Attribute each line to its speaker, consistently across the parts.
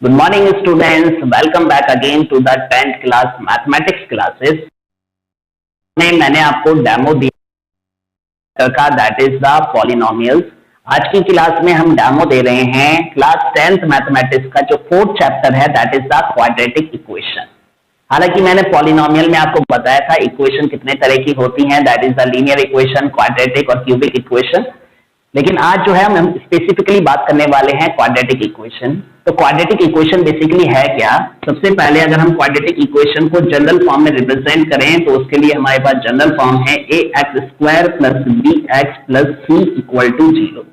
Speaker 1: Good morning students, welcome back again to the 10th class mathematics classes. मैंने आपको demo दिया का that is the polynomials. आज की क्लास में हम डेमो दे रहे हैं क्लास 10th मैथमेटिक्स का जो 4th चैप्टर है that is the quadratic equation. हालांकि मैंने पॉलिनोमियल में आपको बताया था इक्वेशन कितने तरह की होती हैं, that is the linear equation, quadratic और क्यूबिक इक्वेशन। लेकिन आज जो है हम स्पेसिफिकली बात करने वाले हैं क्वाड्रेटिक इक्वेशन। तो क्वाड्रेटिक इक्वेशन बेसिकली है क्या? सबसे पहले अगर हम क्वाड्रेटिक इक्वेशन को जनरल फॉर्म में रिप्रेजेंट करें तो उसके लिए हमारे पास जनरल फॉर्म है ax² + bx + c = 0।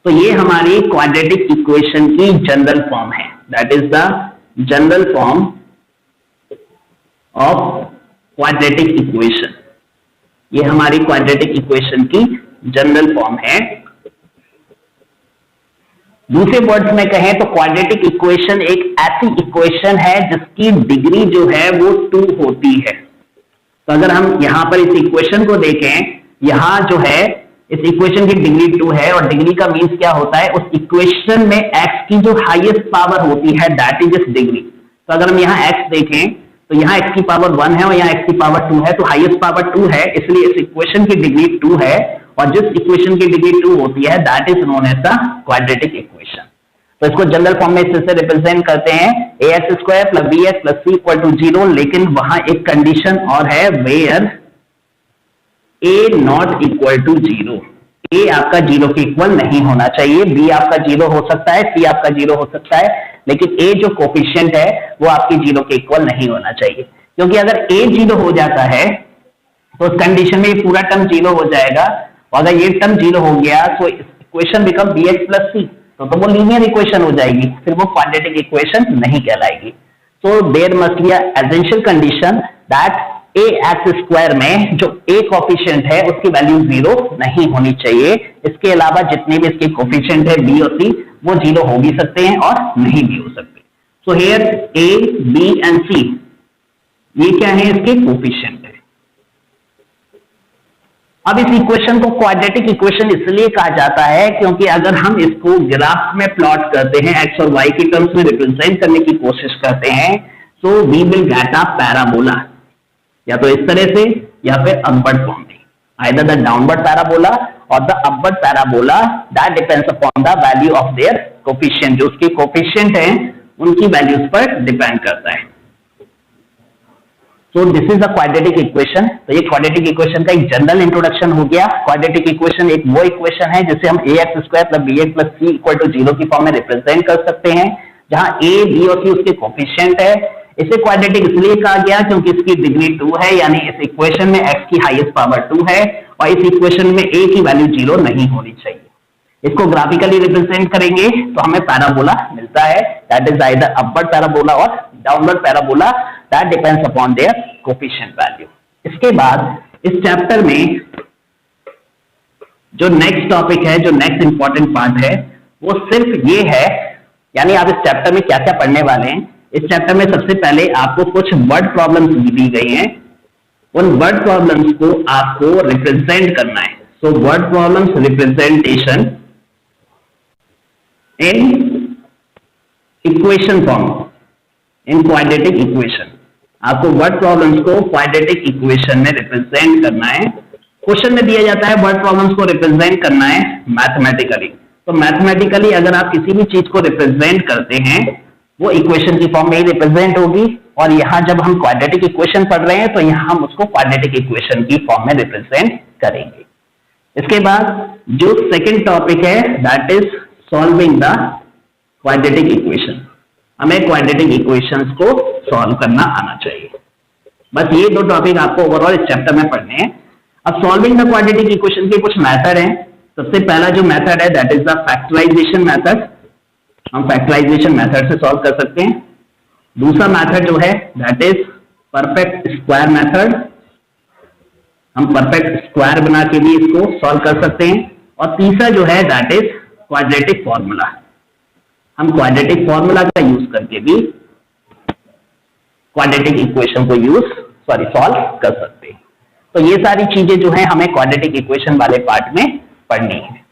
Speaker 1: तो ये हमारी क्वाड्रेटिक इक्वेशन की जनरल फॉर्म है, that is the general form of quadratic equation. ये हमारी क्वाड्रेटिक इक्वेशन की जनरल फॉर्म है। दूसरे वर्ड्स में कहें तो क्वाड्रेटिक इक्वेशन एक ऐसी इक्वेशन है जिसकी डिग्री जो है वो 2 होती है। तो अगर हम यहां पर इस इक्वेशन को देखें, यहां जो है इस इक्वेशन की डिग्री 2 है और डिग्री का मीन्स क्या होता है, उस इक्वेशन में x की जो हाईएस्ट पावर होती है दैट इज इस डिग्री। तो अगर हम यहाँ x देखें तो यहाँ x की पावर 1 है और यहाँ x की पावर 2 है, तो हाईएस्ट पावर 2 है, इसलिए इस इक्वेशन की डिग्री 2 है और जिस इक्वेशन की डिग्री 2 होती है that is known as the quadratic equation. तो इसको जनरल फॉर्म में इससे रिप्रेजेंट करते हैं ax² + bx + c = 0, लेकिन वहां एक कंडीशन और है where a not equal to 0। a आपका 0 के इक्वल नहीं होना चाहिए, b आपका 0 हो सकता है, c आपका 0 हो सकता है, लेकिन a जो कोफिशिएंट है वो आपकी 0 के इक्वल नहीं होना चाहिए। क्योंकि अगर a 0 हो जाता है तो उस कंडीशन में ये पूरा टर्म 0 हो जाएगा और अगर ये टर्म 0 हो गया तो इक्वेशन बिकम bx + c, तो वो लीनियर इक्वेशन हो जाएगी, फिर वो क्वाड्रेटिक इक्वेशन नहीं कहलाएगी। So there must be essential condition that ax² में जो a कोफिशिएंट है उसकी वैल्यू 0 नहीं होनी चाहिए। इसके अलावा जितने भी इसके कोफिशिएंट है b और c वो 0 हो भी सकते हैं और नहीं भी हो सकते। So here a, b and c ये क्या है, इसके कोफिशिएंट है। अब इस इक्वेशन को क्वाड्रेटिक इक्वेशन इसलिए कहा जाता है क्योंकि अगर हम इसको ग्राफ में प्लॉट करते हैं, x और y के टर्म्स में रिप्रेजेंट करने की कोशिश करते हैं, so we will get a parabola, या तो इस तरह से या फिर अपवर्ड फॉर्म में, आइदर द डाउनवर्ड पैराबोला और the upward parabola, that depends upon the value of their coefficient. जो उसके कोफिशिएंट हैं उनकी वैल्यूज पर डिपेंड करता है। तो this is the quadratic equation. तो ये क्वाड्रेटिक इक्वेशन का एक जनरल इंट्रोडक्शन हो गया। क्वाड्रेटिक इक्वेशन एक वो इक्वेशन है जिसे हम ax² + bx + c = 0 की फॉर्म में रिप्रेजेंट कर सकते हैं, जहां a, b और c उसके कोफिशिएंट है। इसे क्वाड्रेटिक इसलिए कहा गया क्योंकि इसकी डिग्री 2 है, यानी इस इक्वेशन में x की हाईएस्ट पावर 2 है और इस इक्वेशन में a की वैल्यू 0 नहीं होनी चाहिए। इसको ग्राफिकली रिप्रेजेंट करेंगे तो हमें पैराबोला मिलता है, that is either upward parabola और downward parabola, that depends upon their coefficient value. इसके बाद इस चैप्टर में जो नेक्स्ट टॉपिक है, जो नेक्स्ट इंपॉर्टेंट पार्ट है, वो सिर्फ ये है, यानी आप इस चैप्टर में क्या क्या पढ़ने वाले हैं। इस चैप्टर में सबसे पहले आपको कुछ वर्ड प्रॉब्लम्स दी गई हैं, उन वर्ड प्रॉब्लम्स को आपको रिप्रेजेंट करना है। So word problems representation in equation form, in quadratic equation. आपको वर्ड प्रॉब्लम्स को क्वाड्रेटिक इक्वेशन में रिप्रेजेंट करना है। क्वेश्चन में दिया जाता है वर्ड प्रॉब्लम्स को रिप्रेजेंट करना है मैथमेटिकली। तो मैथमेटिकली अगर आप किसी भी चीज को रिप्रेजेंट करते हैं वो इक्वेशन की फॉर्म में ही रिप्रेजेंट होगी, और यहां जब हम क्वाड्रेटिक इक्वेशन पढ़ रहे हैं तो यहां हम उसको क्वाड्रेटिक इक्वेशन की फॉर्म में रिप्रेजेंट करेंगे। इसके बाद जो सेकंड टॉपिक है that is solving the quadratic equation. हमें क्वाड्रेटिक इक्वेशंस को सॉल्व करना आना चाहिए। बस ये 2 टॉपिक आपको ओवरऑल इस चैप्टर में पढ़ने हैं। अब सॉल्विंग द क्वाड्रेटिक इक्वेशन के कुछ मेथड हैं। सबसे पहला जो मेथड है that is the factorization method. हम फैक्टराइजेशन मेथड से सॉल्व कर सकते हैं। दूसरा मेथड जो है that is perfect square method. हम परफेक्ट स्क्वायर बना के भी इसको सॉल्व कर सकते हैं। और तीसरा जो है दैट इज क्वाड्रेटिक फॉर्मूला। हम क्वाड्रेटिक फॉर्मूला का यूज करके भी क्वाड्रेटिक इक्वेशन को सॉल्व कर सकते हैं। तो ये सारी चीजें जो है हमें क्वाड्रेटिक इक्वेशन वाले पार्ट में पढ़नी है।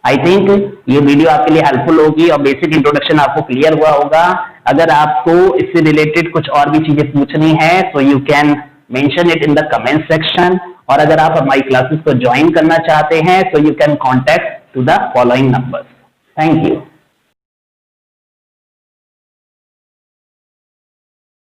Speaker 1: आई थिंक ये वीडियो आपके लिए हेल्पफुल होगी और बेसिक इंट्रोडक्शन आपको क्लियर हुआ होगा। अगर आपको इससे रिलेटेड कुछ और भी चीजें पूछनी है तो you can mention it in the comment section, और अगर आप हमारी क्लासेस को ज्वाइन करना चाहते हैं तो you can contact to the following numbers. Thank you.